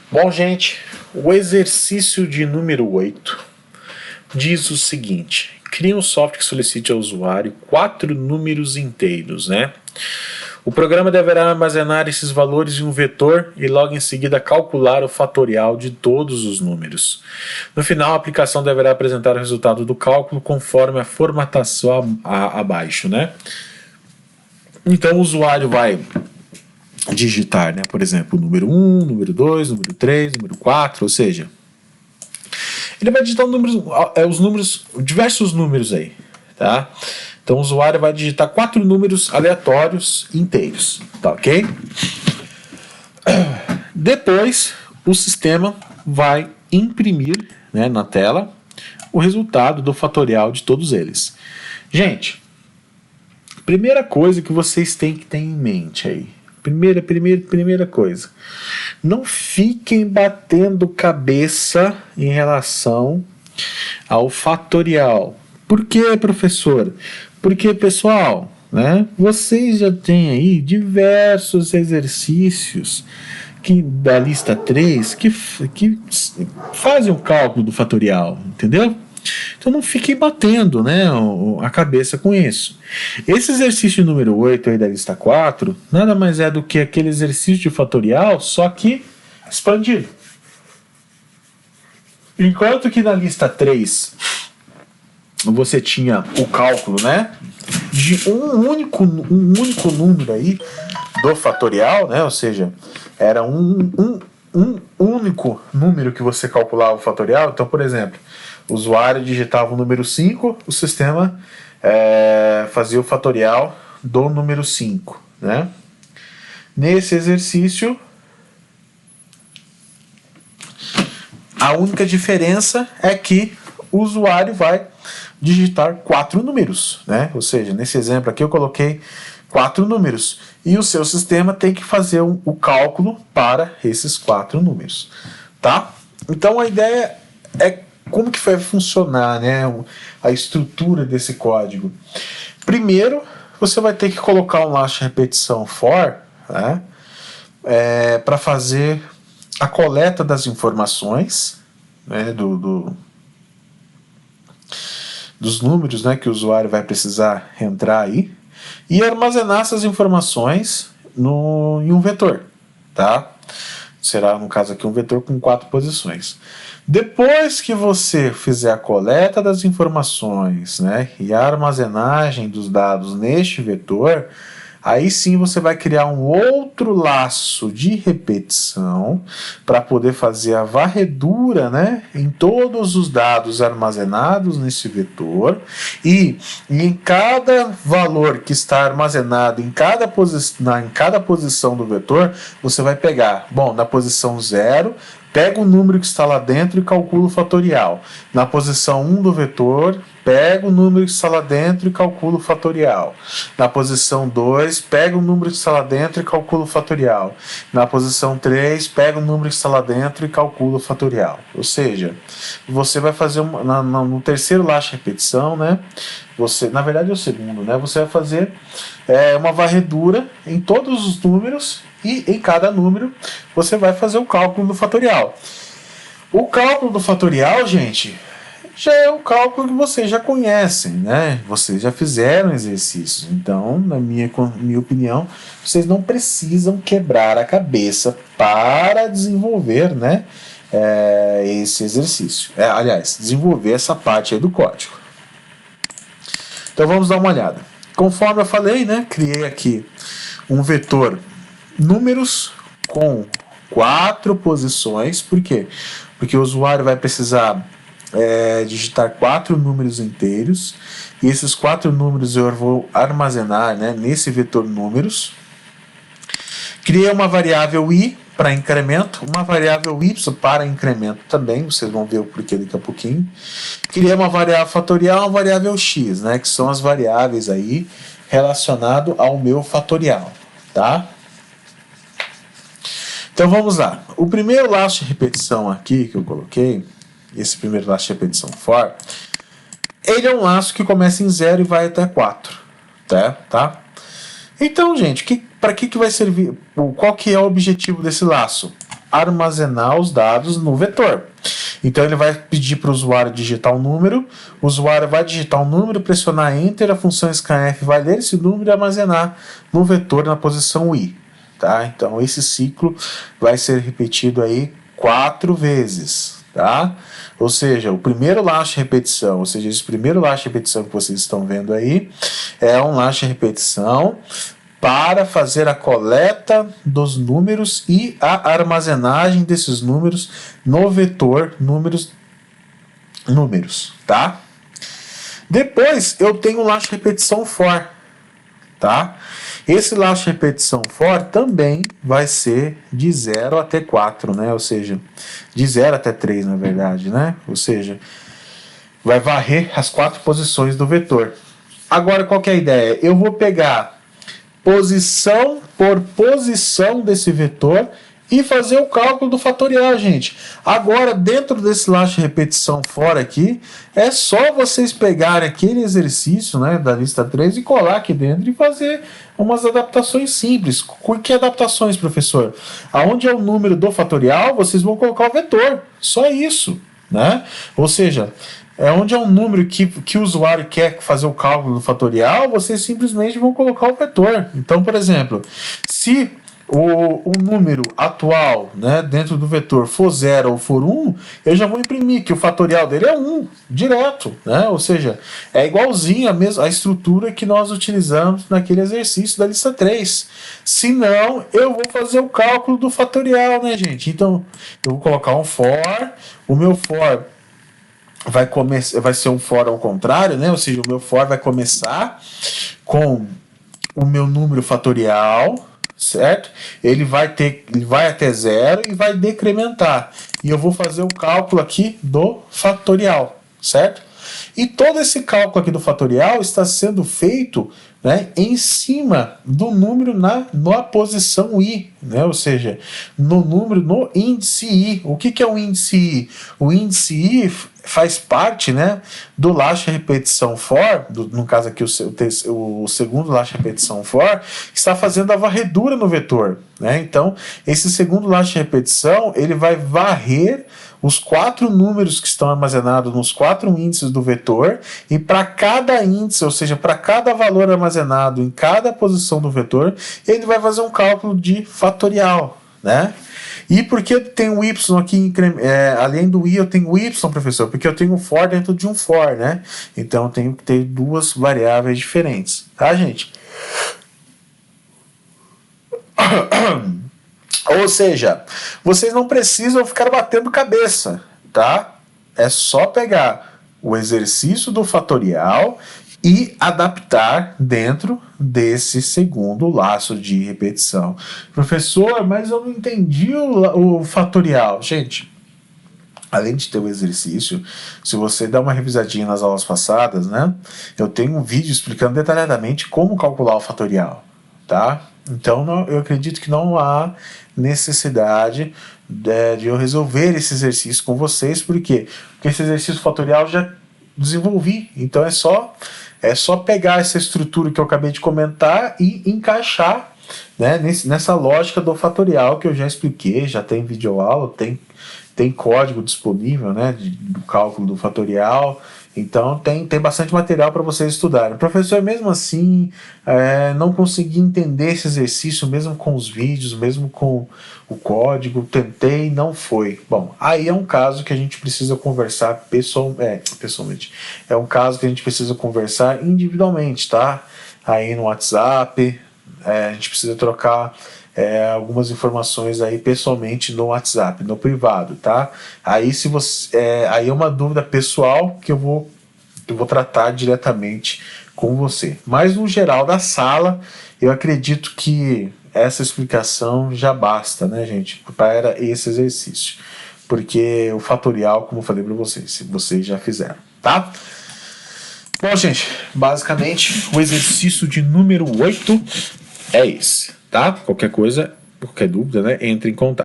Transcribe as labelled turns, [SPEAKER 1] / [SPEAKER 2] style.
[SPEAKER 1] Bom, gente, o exercício de número 8 diz o seguinte: crie um software que solicite ao usuário 4 números inteiros, né? O programa deverá armazenar esses valores em um vetor e logo em seguida calcular o fatorial de todos os números. No final, a aplicação deverá apresentar o resultado do cálculo conforme a formatação abaixo, né? Então o usuário vai digitar, né? Por exemplo, o número 1, número 2, número 3, número 4, ou seja, ele vai digitar os números, diversos números aí, tá? Então o usuário vai digitar 4 números aleatórios inteiros, tá ok? Depois o sistema vai imprimir, né, na tela o resultado do fatorial de todos eles. Gente, primeira coisa que vocês têm que ter em mente aí. Primeira coisa. Não fiquem batendo cabeça em relação ao fatorial. Por que, professor? Porque, pessoal, né, vocês já têm aí diversos exercícios da lista 3 que fazem o cálculo do fatorial, entendeu? Então não fiquem batendo, né, a cabeça com isso. Esse exercício número 8 aí da lista 4 nada mais é do que aquele exercício de fatorial, só que expandido. Enquanto que na lista 3 você tinha o cálculo, né, de um único número aí do fatorial, né, ou seja, era um único número que você calculava o fatorial. Então, por exemplo, o usuário digitava o número 5, o sistema fazia o fatorial do número 5, né? Nesse exercício, a única diferença é que o usuário vai digitar 4 números, né? Ou seja, nesse exemplo aqui eu coloquei 4 números e o seu sistema tem que fazer o cálculo para esses 4 números, tá? Então a ideia é como que vai funcionar, né, a estrutura desse código. Primeiro, você vai ter que colocar um laço de repetição for, né, para fazer a coleta das informações, né, dos números, né, que o usuário vai precisar entrar aí, e armazenar essas informações em um vetor, tá? Será, no caso aqui, um vetor com 4 posições. Depois que você fizer a coleta das informações, né, e a armazenagem dos dados neste vetor, aí sim você vai criar um outro laço de repetição para poder fazer a varredura, né, em todos os dados armazenados nesse vetor e em cada valor que está armazenado em cada posição do vetor, você vai pegar, bom, na posição 0, pega o número que está lá dentro e calcula o fatorial. Na posição 1 do vetor, pega o número que está lá dentro e calcula o fatorial. Na posição 2, pega o número que está lá dentro e calcula o fatorial. Na posição 3, pega o número que está lá dentro e calcula o fatorial. Ou seja, você vai fazer no terceiro laço de repetição, né? Na verdade é o segundo, né? Você vai fazer uma varredura em todos os números e em cada número você vai fazer o cálculo do fatorial. O cálculo do fatorial, gente, já é um cálculo que vocês já conhecem, né? Vocês já fizeram exercícios. Então, na minha opinião, vocês não precisam quebrar a cabeça para desenvolver, né, esse exercício. Aliás, desenvolver essa parte aí do código. Então vamos dar uma olhada. Conforme eu falei, né, criei aqui um vetor números com 4 posições. Por quê? Porque o usuário vai precisar digitar 4 números inteiros e esses 4 números eu vou armazenar, né, nesse vetor números. Criei uma variável i para incremento, uma variável y para incremento também, vocês vão ver o porquê daqui a pouquinho. Criei uma variável fatorial e uma variável x, né, que são as variáveis aí relacionado ao meu fatorial, tá? Então vamos lá. O primeiro laço de repetição aqui que eu coloquei, esse primeiro laço de repetição for, ele é um laço que começa em 0 e vai até 4, tá? Então, gente, para que vai servir? Qual que é o objetivo desse laço? armazenar os dados no vetor. Então ele vai pedir para o usuário digitar um número, o usuário vai digitar um número, pressionar Enter, a função scanf vai ler esse número e armazenar no vetor na posição i. Tá? Então esse ciclo vai ser repetido aí 4 vezes. Tá? Ou seja, o primeiro lastro de repetição, ou seja, esse primeiro lastro de repetição que vocês estão vendo aí, é um lastro de repetição para fazer a coleta dos números e a armazenagem desses números no vetor números, tá? Depois eu tenho o lastro de repetição for, tá? Esse lastro de repetição for também vai ser de 0 até 4, né? Ou seja, de 0 até 3, na verdade, né? Ou seja, vai varrer as 4 posições do vetor. Agora, qual que é a ideia? Eu vou pegar posição por posição desse vetor e fazer o cálculo do fatorial, gente. Agora, dentro desse lastro de repetição fora aqui, é só vocês pegarem aquele exercício, né, da lista 3 e colar aqui dentro e fazer umas adaptações simples. Que adaptações, professor? Aonde é o número do fatorial, vocês vão colocar o vetor. Só isso, né? Ou seja, onde é um número que o usuário quer fazer o cálculo do fatorial, vocês simplesmente vão colocar o vetor. Então, por exemplo, se o número atual, né, dentro do vetor for 0 ou for 1, eu já vou imprimir que o fatorial dele é 1, direto, né? Ou seja, é igualzinho a estrutura que nós utilizamos naquele exercício da lista 3. Se não, eu vou fazer o cálculo do fatorial, né, gente? Então, eu vou colocar um for, o meu for vai ser um for ao contrário, né? Ou seja, o meu for vai começar com o meu número fatorial, certo? Ele vai até 0 e vai decrementar. E eu vou fazer o cálculo aqui do fatorial, certo? E todo esse cálculo aqui do fatorial está sendo feito, né, em cima do número na posição i, né? Ou seja, no índice i. O que é o índice i? O índice i faz parte, né, do lastro de repetição for, no caso aqui o segundo lastro de repetição for, que está fazendo a varredura no vetor, né? Então, esse segundo lastro de repetição, ele vai varrer os 4 números que estão armazenados nos 4 índices do vetor, e para cada índice, ou seja, para cada valor armazenado em cada posição do vetor, ele vai fazer um cálculo de fatorial, né? E por que tem o y aqui, além do i eu tenho o y, professor? Porque eu tenho um for dentro de um for, né? Então eu tenho que ter 2 variáveis diferentes, tá, gente? Ou seja, vocês não precisam ficar batendo cabeça, tá? É só pegar o exercício do fatorial e adaptar dentro desse segundo laço de repetição. Professor, mas eu não entendi o fatorial. Gente, além de ter o exercício, se você dá uma revisadinha nas aulas passadas, né? Eu tenho um vídeo explicando detalhadamente como calcular o fatorial, tá? Então, eu acredito que não há necessidade de eu resolver esse exercício com vocês. Por quê? Porque esse exercício fatorial eu já desenvolvi. Então, é só pegar essa estrutura que eu acabei de comentar e encaixar, né, nessa lógica do fatorial que eu já expliquei, já tem videoaula, tem código disponível, né, do cálculo do fatorial. Então tem bastante material para vocês estudarem. Professor, mesmo assim, não consegui entender esse exercício, mesmo com os vídeos, mesmo com o código, tentei, não foi. Bom, aí é um caso que a gente precisa conversar pessoalmente. É um caso que a gente precisa conversar individualmente, tá? Aí no WhatsApp, a gente precisa trocar algumas informações aí pessoalmente no WhatsApp, no privado, tá? Aí se você, aí é uma dúvida pessoal que eu vou tratar diretamente com você. Mas no geral da sala, eu acredito que essa explicação já basta, né, gente, para esse exercício. Porque o fatorial, como eu falei para vocês já fizeram, tá? Bom, gente, basicamente o exercício de número 8 é esse, tá? Qualquer coisa, qualquer dúvida, né, entre em contato.